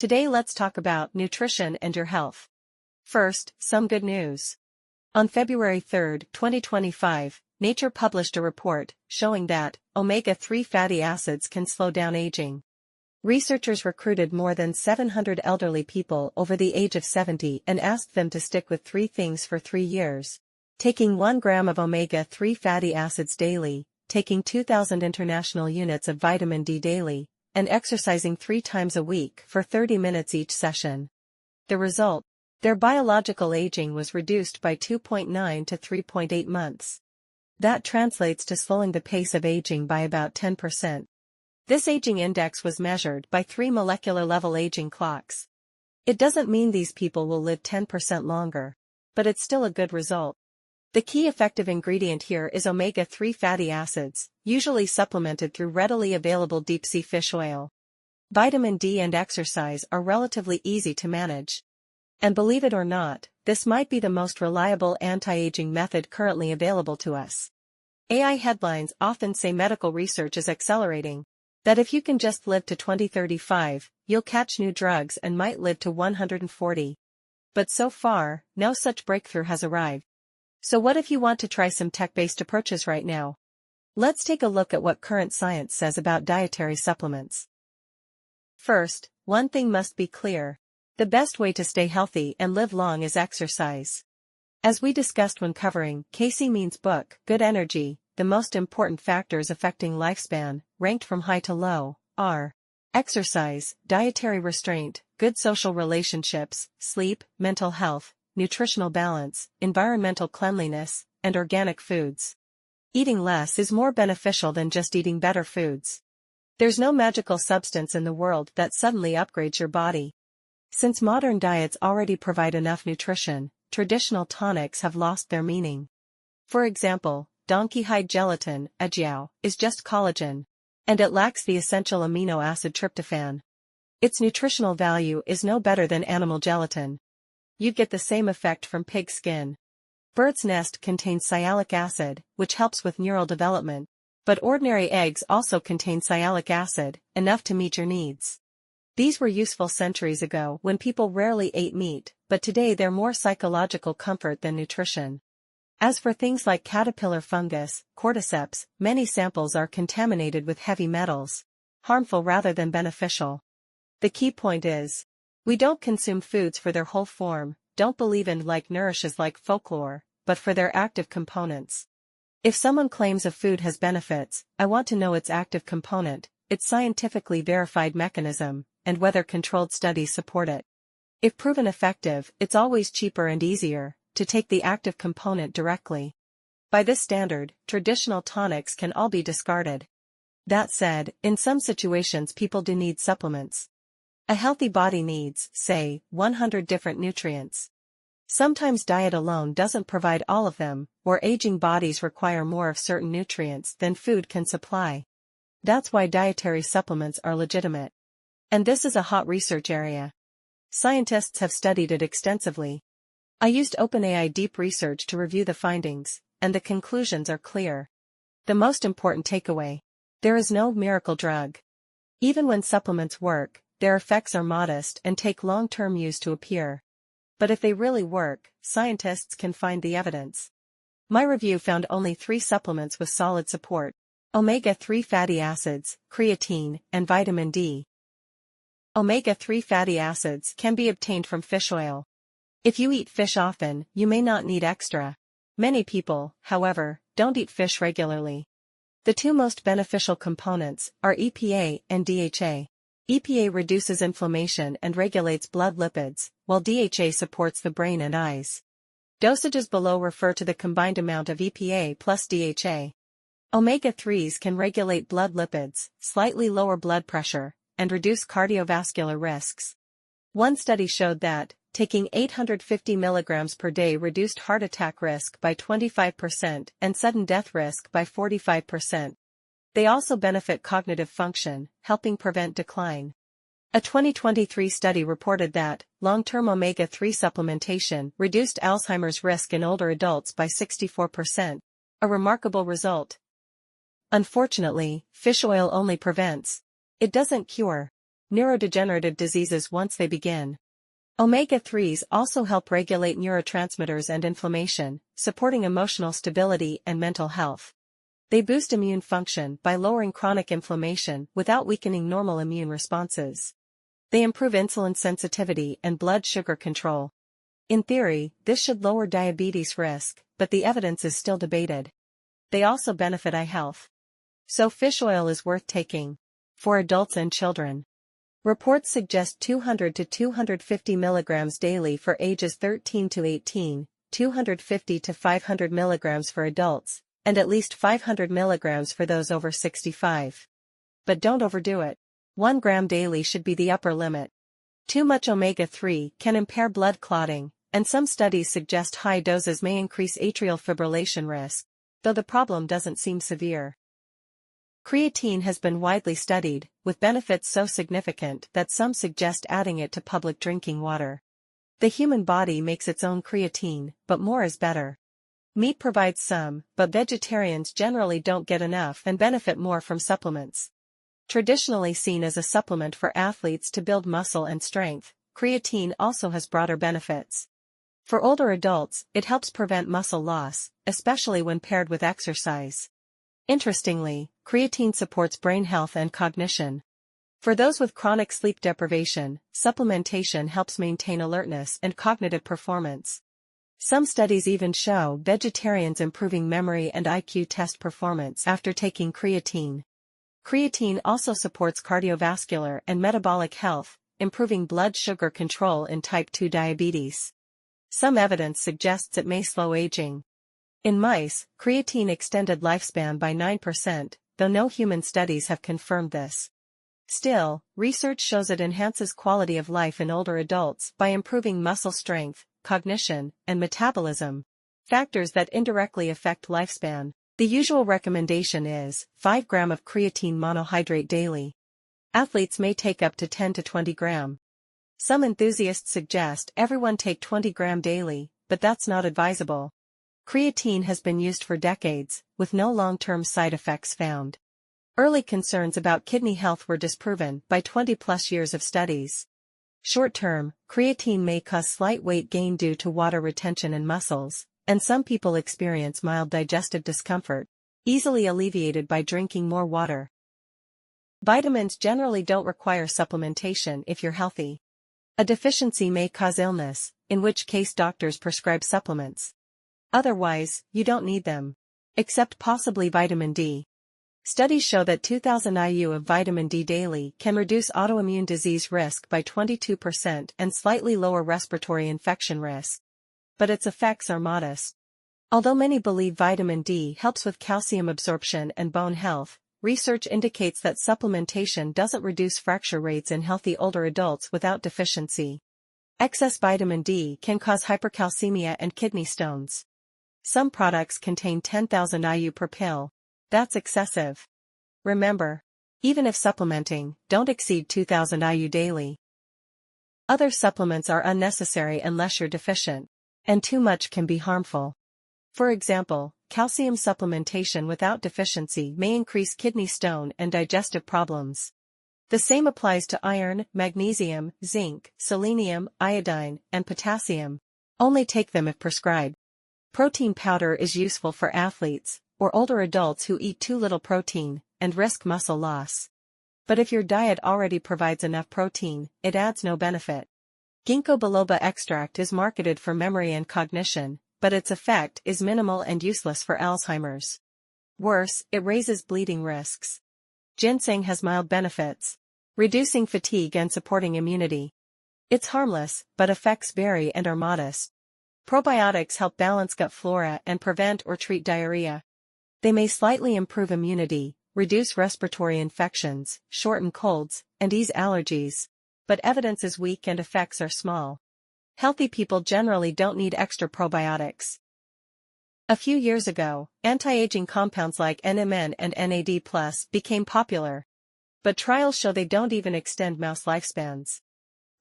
Today let's talk about nutrition and your health. First, some good news. On February 3, 2025, Nature published a report showing that omega-3 fatty acids can slow down aging. Researchers recruited more than 700 elderly people over the age of 70 and asked them to stick with 3 things for 3 years. Taking 1 gram of omega-3 fatty acids daily, taking 2,000 international units of vitamin D daily, and exercising 3 times a week for 30 minutes each session. The result? Their biological aging was reduced by 2.9 to 3.8 months. That translates to slowing the pace of aging by about 10%. This aging index was measured by 3 molecular-level aging clocks. It doesn't mean these people will live 10% longer, but it's still a good result. The key effective ingredient here is omega-3 fatty acids, usually supplemented through readily available deep-sea fish oil. Vitamin D and exercise are relatively easy to manage. And believe it or not, this might be the most reliable anti-aging method currently available to us. AI headlines often say medical research is accelerating, that if you can just live to 2035, you'll catch new drugs and might live to 140. But so far, no such breakthrough has arrived. So what if you want to try some tech-based approaches right now? Let's take a look at what current science says about dietary supplements. First, one thing must be clear. The best way to stay healthy and live long is exercise. As we discussed when covering KC means book, good energy, the most important factors affecting lifespan, ranked from high to low, are exercise, dietary restraint, good social relationships, sleep, mental health, nutritional balance, environmental cleanliness, and organic foods. Eating less is more beneficial than just eating better foods. There's no magical substance in the world that suddenly upgrades your body. Since modern diets already provide enough nutrition, traditional tonics have lost their meaning. For example, donkey hide gelatin, AGIAO, is just collagen, and it lacks the essential amino acid tryptophan. Its nutritional value is no better than animal gelatin. You'd get the same effect from pig skin. Bird's nest contains sialic acid, which helps with neural development, but ordinary eggs also contain sialic acid, enough to meet your needs. These were useful centuries ago when people rarely ate meat, but today they're more psychological comfort than nutrition. As for things like caterpillar fungus, cordyceps, many samples are contaminated with heavy metals, harmful rather than beneficial. The key point is, we don't consume foods for their whole form, don't believe in like nourishes like folklore, but for their active components. If someone claims a food has benefits, I want to know its active component, its scientifically verified mechanism, and whether controlled studies support it. If proven effective, it's always cheaper and easier to take the active component directly. By this standard, traditional tonics can all be discarded. That said, in some situations people do need supplements. A healthy body needs, say, 100 different nutrients. Sometimes diet alone doesn't provide all of them, or aging bodies require more of certain nutrients than food can supply. That's why dietary supplements are legitimate. And this is a hot research area. Scientists have studied it extensively. I used OpenAI Deep Research to review the findings, and the conclusions are clear. The most important takeaway: there is no miracle drug. Even when supplements work, their effects are modest and take long-term use to appear. But if they really work, scientists can find the evidence. My review found only 3 supplements with solid support: omega-3 fatty acids, creatine, and vitamin D. Omega-3 fatty acids can be obtained from fish oil. If you eat fish often, you may not need extra. Many people, however, don't eat fish regularly. The 2 most beneficial components are EPA and DHA. EPA reduces inflammation and regulates blood lipids, while DHA supports the brain and eyes. Dosages below refer to the combined amount of EPA plus DHA. Omega-3s can regulate blood lipids, slightly lower blood pressure, and reduce cardiovascular risks. One study showed that, taking 850 mg per day reduced heart attack risk by 25% and sudden death risk by 45%. They also benefit cognitive function, helping prevent decline. A 2023 study reported that, long-term omega-3 supplementation reduced Alzheimer's risk in older adults by 64%. A remarkable result. Unfortunately, fish oil only prevents. It doesn't cure. neurodegenerative diseases once they begin. Omega-3s also help regulate neurotransmitters and inflammation, supporting emotional stability and mental health. They boost immune function by lowering chronic inflammation without weakening normal immune responses. They improve insulin sensitivity and blood sugar control. In theory, this should lower diabetes risk, but the evidence is still debated. They also benefit eye health. So fish oil is worth taking. For adults and children. Reports suggest 200 to 250 milligrams daily for ages 13 to 18, 250 to 500 milligrams for adults, and at least 500 milligrams for those over 65. But don't overdo it. 1 gram daily should be the upper limit. Too much omega-3 can impair blood clotting, and some studies suggest high doses may increase atrial fibrillation risk, though the problem doesn't seem severe. Creatine has been widely studied, with benefits so significant that some suggest adding it to public drinking water. The human body makes its own creatine, but more is better. Meat provides some, but vegetarians generally don't get enough and benefit more from supplements. Traditionally seen as a supplement for athletes to build muscle and strength, creatine also has broader benefits. For older adults, it helps prevent muscle loss, especially when paired with exercise. Interestingly, creatine supports brain health and cognition. For those with chronic sleep deprivation, supplementation helps maintain alertness and cognitive performance. Some studies even show vegetarians improving memory and IQ test performance after taking creatine. Creatine also supports cardiovascular and metabolic health, improving blood sugar control in type 2 diabetes. Some evidence suggests it may slow aging. In mice, creatine extended lifespan by 9%, though no human studies have confirmed this. Still, research shows it enhances quality of life in older adults by improving muscle strength, cognition, and metabolism, factors that indirectly affect lifespan. The usual recommendation is 5 gram of creatine monohydrate daily. Athletes may take up to 10 to 20 gram. Some enthusiasts suggest everyone take 20 gram daily, but that's not advisable. Creatine has been used for decades, with no long-term side effects found. Early concerns about kidney health were disproven by 20-plus years of studies. Short-term, creatine may cause slight weight gain due to water retention in muscles, and some people experience mild digestive discomfort, easily alleviated by drinking more water. Vitamins generally don't require supplementation if you're healthy. A deficiency may cause illness, in which case doctors prescribe supplements. Otherwise, you don't need them. Except possibly vitamin D. Studies show that 2000 IU of vitamin D daily can reduce autoimmune disease risk by 22% and slightly lower respiratory infection risk. But its effects are modest. Although many believe vitamin D helps with calcium absorption and bone health, research indicates that supplementation doesn't reduce fracture rates in healthy older adults without deficiency. Excess vitamin D can cause hypercalcemia and kidney stones. Some products contain 10,000 IU per pill. That's excessive. Remember, even if supplementing, don't exceed 2,000 IU daily. Other supplements are unnecessary unless you're deficient, and too much can be harmful. For example, calcium supplementation without deficiency may increase kidney stone and digestive problems. The same applies to iron, magnesium, zinc, selenium, iodine, and potassium. Only take them if prescribed. Protein powder is useful for athletes, or older adults who eat too little protein, and risk muscle loss. But if your diet already provides enough protein, it adds no benefit. Ginkgo biloba extract is marketed for memory and cognition, but its effect is minimal and useless for Alzheimer's. Worse, it raises bleeding risks. Ginseng has mild benefits, reducing fatigue and supporting immunity. It's harmless, but effects vary and are modest. Probiotics help balance gut flora and prevent or treat diarrhea. They may slightly improve immunity, reduce respiratory infections, shorten colds, and ease allergies, but evidence is weak and effects are small. Healthy people generally don't need extra probiotics. A few years ago, anti-aging compounds like NMN and NAD+ became popular. But trials show they don't even extend mouse lifespans.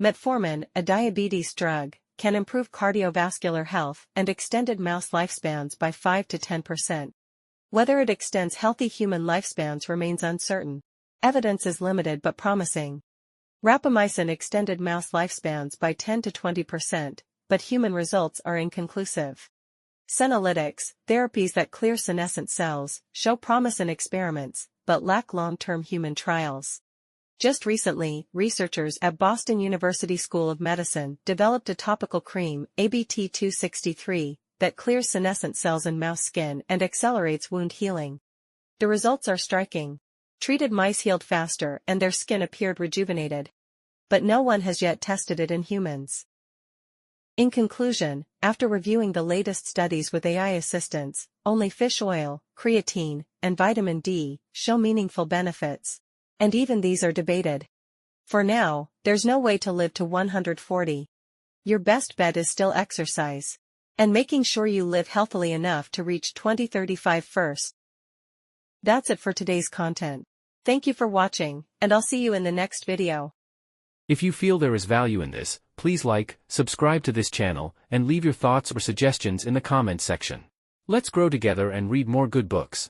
Metformin, a diabetes drug, can improve cardiovascular health and extended mouse lifespans by 5 to 10%. Whether it extends healthy human lifespans remains uncertain. Evidence is limited but promising. Rapamycin extended mouse lifespans by 10 to 20%, but human results are inconclusive. Senolytics, therapies that clear senescent cells, show promise in experiments, but lack long-term human trials. Just recently, researchers at Boston University School of Medicine developed a topical cream, ABT-263, that clears senescent cells in mouse skin and accelerates wound healing. The results are striking. Treated mice healed faster and their skin appeared rejuvenated. But no one has yet tested it in humans. In conclusion, after reviewing the latest studies with AI assistance, only fish oil, creatine, and vitamin D show meaningful benefits. And even these are debated. For now, there's no way to live to 140. Your best bet is still exercise. And making sure you live healthily enough to reach 2035 first. That's it for today's content. Thank you for watching, and I'll see you in the next video. If you feel there is value in this, please like, subscribe to this channel, and leave your thoughts or suggestions in the comments section. Let's grow together and read more good books.